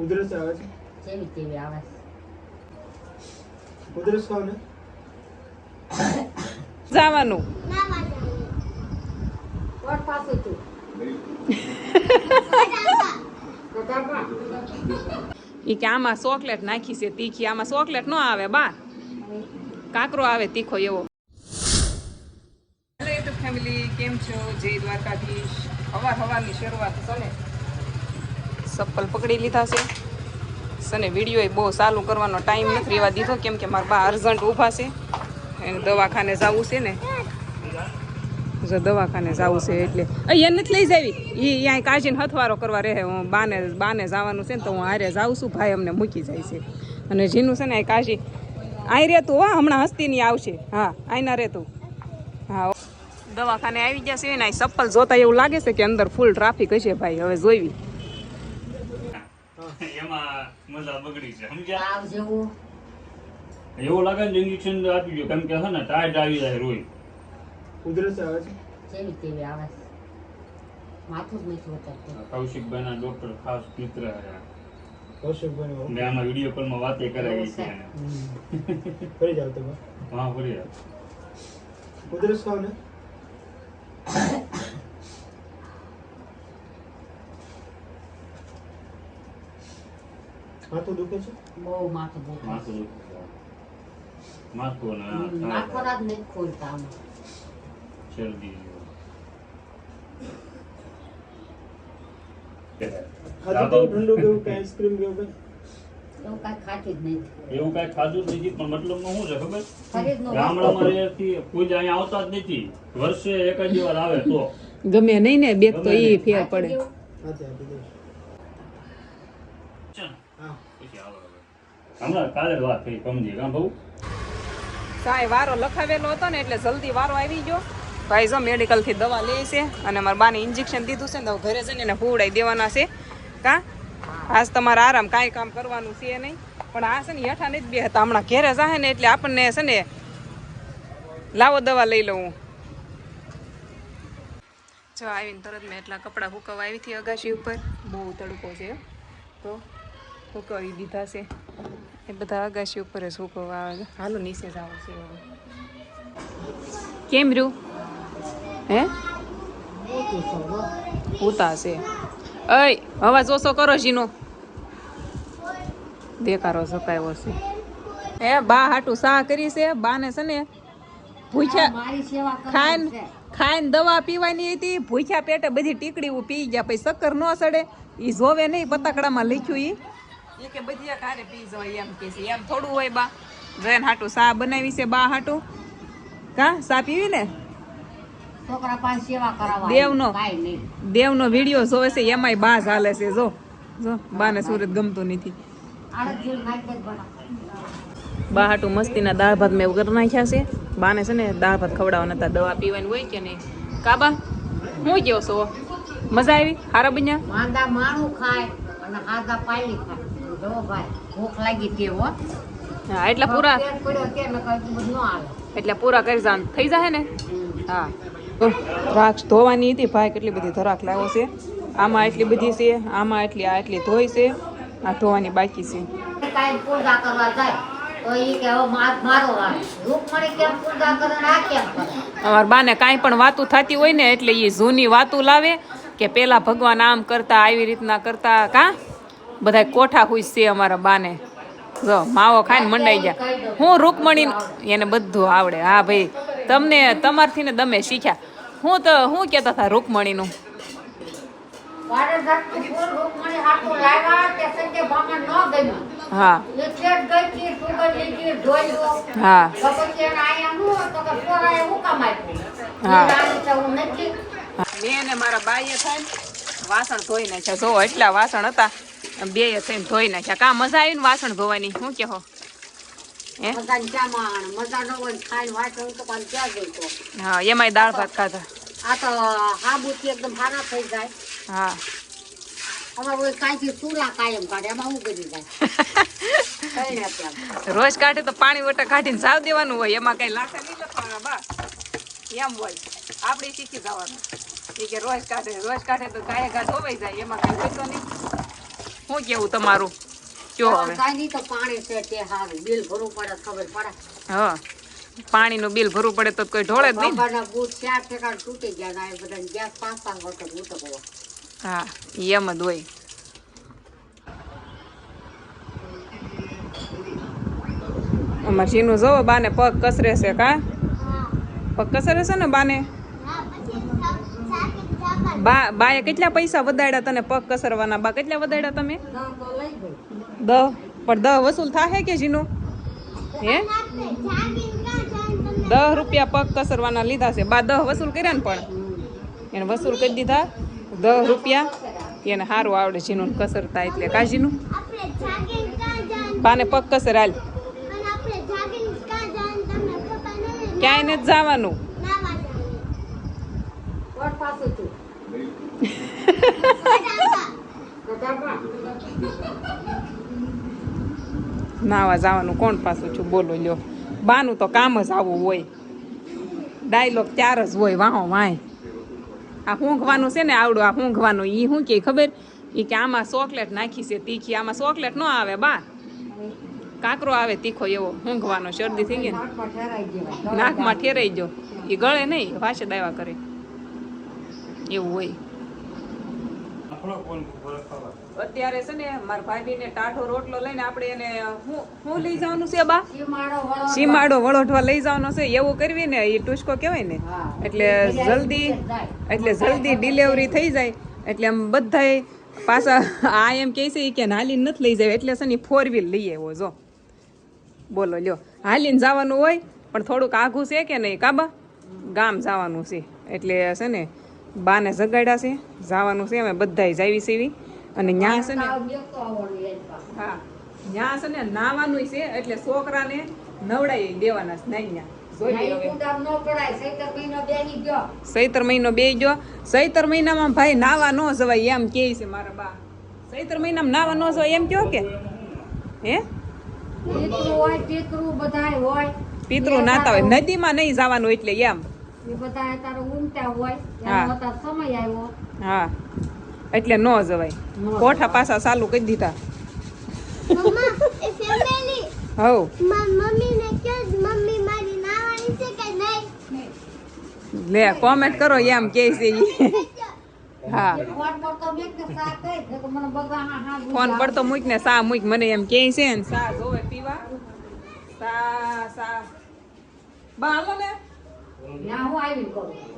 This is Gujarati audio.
ઉધરસ આવે છે? જેવી તેવી આવે ઉધરસ ખાવ ને જવાનું કોણ પાછું તું ઈ કે આમાં ચોકલેટ નાખી છે તીખી, આમાં ચોકલેટ ન આવે બા, કાકરો આવે તીખો એવો. હેલો યુટ્યુબ ફેમિલી, કેમ છો? જય દ્વારકાધીશ. સવારની શરૂઆત છે ને, ચપ્પલ પકડી લીધા છે સને વિડીયો બહુ ચાલુ કરવાનો ટાઈમ નથી રહેવા દીધો, કેમ કે મારા બા અર્જન્ટ ઊભા છે, એને દવાખાને જવું છે ને, જો દવાખાને જવું છે એટલે અહીંયા નથી લઈ જાવી. એ અહીંયા કાજીને હથવારો કરવા રહે, હું બાને જવાનું છે ને તો હું હારે જાઉં છું, ભાઈ અમને મૂકી જાય છે. અને જીનું છે ને આ કાજી અહીં રહેતું, હા હમણાં હસ્તીની આવશે, હા આઈના રહેતું. હા દવાખાને આવી ગયા છે ને, ચપ્પલ જોતા એવું લાગે છે કે અંદર ફૂલ ટ્રાફિક હશે ભાઈ, હવે જોઈવી. એમાં મજા બગડી છે, સમજ્યા? તાવ જેવું એવું લાગે ને ઇન્જેક્શન આપી દો, કેમ કે છે ને ટાઈટ આવી જાય રોઈ. ઉધરસ આવે છે? જેવી તેવી આવે માથું જ નથી ઉતરતું. કૌશિકભાઈના ડોક્ટર ખાસ મિત્ર હતા. કૌશિકભાઈ મેં આમાં વિડીયો કોલમાં વાતે કરાવી છે એને. ફરી જાવ તમે. હા ફરી આવ. ઉધરસ ખાવ ને માથું દુખે છે? બહુ માથું દુખે માથું દુખે છે. માથું ને નાખોરા જ નથી ખોલતા આમાં. શરદી ખાધું તો ઠંડુ કેવું કે આઈસ્ક્રીમ કેવું કઈ? એવું કાંઈ ખાતી જ નથી. એવું કઈ ખાધું જ નથી, પણ મતલબમાં શું છે ખબર? શરીરનો ગામડામાં રહેતી કોઈ જ અહીંયા આવતા જ નથી, વર્ષે એક જ વાર આવે તો ગમે નહીં ને બેગ તો એ ફેર પડે. હાથે આપી દઈશ. હા પછી આવે હવે. હમણાં કાલે જ વાત થઈ સમજી કાં બહુ કાંઈ વારો લખાવેલો હતો ને એટલે જલ્દી વારો આવી ગયો. ભાઈ જો મેડિકલથી દવા લે છે અને મારા બાને ઇન્જેક્શન દીધું છે ને, તો ઘરે જઈને એને હુવડાઈ દેવાના છે. કાં આજ તમારે આરામ, કાંઈ કામ કરવાનું છે નહીં. પણ આ છે ને હેઠા નથી બેહતા, હમણાં ઘેરે જાહે ને એટલે આપણને છે ને લાવો દવા લઈ લઉં. જો આવીને તરત મેં એટલા કપડાં હુકવવા આવી હતી અગાશી ઉપર, બહુ તડકો છે તો હુકવી દીધા છે એ બધા અગાશી ઉપર જ હુકવવા આવે છે. હાલો નીચે જ આવે છે હવે. કેમ રહ્યું હે ઉતા છે? અય અવાજ ઓછો કરો જીનો, દેખારો સકાયો છે. હે બા હાટું સા કરી છે, બાને છે ને ભૂખ્યા મારી સેવા કરવાની છે. ખાઈને દવા પીવાની હતી, ભૂખ્યા પેટે બધી ટીકડીઓ પી ગયા, પછી શક્કર ન સડે એ જોવે નહીં. પતાકડામાં લખ્યું એ કે બધી કારે પી જવાય એમ કે છે, એમ થોડું હોય બા. જઈને હાટું સા બનાવી છે બા હાટું, કા સા પીવી ને છોકરા પાસે સેવા કરાવવા દેવનો કાંઈ નહીં. દેવનો વિડીયો જોવે છે, એમાંય બા ચાલે છે. જો જો બાને સુરત ગમતું નથી. આળસ જેવું નાખી દે બના. બા હાટું મસ્તીના દાળ ભાત મેં કરી નાખ્યા છે. બાને છે ને દાળ ભાત ખવડાવવાના હતા, દવા પીવાની હોય કે નહીં. કાબા હું ગયો છો? મજા આવી? હારા બન્યા? માંદા માણું ખાય અને હાદા પાયલી ખાય. જો ભાઈ ભૂખ લાગી તે હો. હા એટલે પૂરા, પેટ પડ્યો તે ને કઈ બધું ન આવે. એટલે પૂરા કરી જવાનું થઈ જાય ને. હા દ્રાક્ષ ધોવાની હતી, ભાઈ કેટલી બધી ધરાક લાવ્યો છે. આમાં એટલી બધી છે, આમાં એટલી, આ એટલી ધોઈ છે, આ ધોવાની બાકી છે. કાંઈ પૂજા કરવા જાય તો એ કે હવે મારો આવે. રૂકમણી કેમ પૂજા કરે ને આ કેમ કરે? અમારા બાને કાંઈ પણ વાતું થતી હોય ને એટલે એ જૂની વાતું લાવે કે પેલા ભગવાન આમ કરતા, આવી રીતના કરતા. કા બધા કોઠા ખુશ છે અમારા બાને. જો માવો ખાઈને મંડાઈ ગયા. હું રૂકમણી એને બધું આવડે. હા ભાઈ તમને તમારથી ને તમે શીખ્યા. હું કહેતા હતા રૂકમણીનું? વારે જાતનું ફૂલ રૂકમણી હાટું લાવ્યા તે સંજય ભામણ ન ગમ્યું. હા એ છેક ગઈ હતી, સુગર લીધી, ધોઈ હા તો પછી એને અહીંયા નું તો કે પોરાએ હું કામ આપ્યું? હા. એ રાણી છે હું નથી. મેં ને મારા બાઈએ થઈને વાસણ ધોઈ નાખ્યા. જો એટલા વાસણ હતા, બેય થઈને ધોઈ નાખ્યા. કાં મજા આવી ને વાસણ ધોવાની? શું કહો હે? મજાની ચા માં મજા ન હોય ખાઈને વાસણ તો પણ ક્યાં ગઈ તો. હા એમાંય દાળ ભાત ખાધા. આ તો હાબુથી એકદમ સારા થઈ જાય. હા અમારે કોઈ કાંઈથી ચૂલા કાયમ કાઢે એમાં હું કરી જાય. કઈ નથી આમ. રોજ કાઢે તો પાણી વટા કાઢીને સાવ દેવાનું હોય, એમાં કઈ લાખા નહીં લખવાના બા. એમ હોય આપણે શીખી જવાનું. એ કે રોજ કાઢે તો ગાય ઘા ધોવાઈ જાય, એમાં કઈ હોય તો નહીં. શું કેવું તમારું કયો હવે કાંઈ નહીં તો પાણી છે તે સારું બિલ ભરવું પડે ખબર પડે હા પાણીનું બિલ ભરવું પડે તો કોઈ ઢોળે જ નહીં ને. બાબાના બૂટ 4 ઠેકાણ તૂટી ગયા ને આ બધાને ગેસ 5 વખત ઉતરવો હા ઈ એમ જ હોય અમાર જીનું જોવો બાને પગ કસરે છે કા પગ કસરે છે ને બાને બાએ કેટલા પૈસા વધાર્યા તને પગ કસરવાના બા કેટલા વધાર્યા તમે તો લઈ ગઈ 10 પણ 10 વસૂલ થાહે કે જીનું હે 10 રૂપિયા પગ કસરવાના લીધા છે બા 10 વસૂલ કર્યા ને પણ એને વસૂલ કરી દીધા 10 રૂપિયા એને સારું આવડે જીનું કસરતા એટલે કાજીનું બાને પગ કસર હાલ ક્યાંય નથી જવાનું કોણ પાછું છું નાવા જવાનું કોણ પાછું છું બોલો લ્યો બાનું તો કામ જ આવું હોય ડાયલોગ ત્યાર જ હોય વાહો વાય આ ઊંઘવાનું છે ને આવડું આ ઊંઘવાનું એ શું કે ખબર એ કે આમાં ચોકલેટ નાખી છે તીખી આમાં ચોકલેટ ન આવે બા કાકરો આવે તીખો એવો ઊંઘવાનો શરદી થઈ ગઈ ને નાકમાં ઠેરાઈ ગયો નાકમાં ઠેરાઈ ગયો એ ગળે નહીં વાસે દાવા કરે એવું હોય અત્યારે છે ને મારા ભાભીને ટાઢો રોટલો લઈને આપણે એને હું લઈ જવાનું છે બા સીમાડો વળો સીમાડો વળોઠવા લઈ જવાનો છે એવું કરવી ને એ ટુસકો કહેવાય ને હા. એટલે જલ્દી ડિલિવરી થઈ જાય એટલે આમ બધાય પાછા આ એમ કહે છે કે હાલીને નથી લઈ જાય એટલે છે ને 4 વ્હીલ લઈ આવ્યો જો બોલો લ્યો હાલીને જવાનું હોય પણ થોડુંક આઘું છે કે નહીં કાબા ગામ જવાનું છે એટલે છે ને બાને જગાડ્યા છે જવાનું છે અમે બધાય જાવી સેવી અને ન્યા છે ને હા ન્યા છે ને નાવાનું છે એટલે છોકરાને નવડાવી દેવાના છે નાઈ જોઈ લે હવે સૈતર મહિનો બે ગયો સૈતર મહિનામાં ભાઈ નાવા ન જવાય એમ કે છે મારા બા સૈતર મહિનામાં નાવા ન જવાય એમ કયો કે હે પિતૃ નાતા હોય નદીમાં નહીં જવાનું એટલે એમ હા એટલે ન જવાય કોઠા પાછા ચાલુ કરી દીધા હવ લે કોમેન્ટ કરો એમ કે છે ઈ હા ફોન પર તો મૂક ને સા મૂક મને એમ કે છે ને સા જોવે પીવા સા બા હાલો ને હું આવી કરું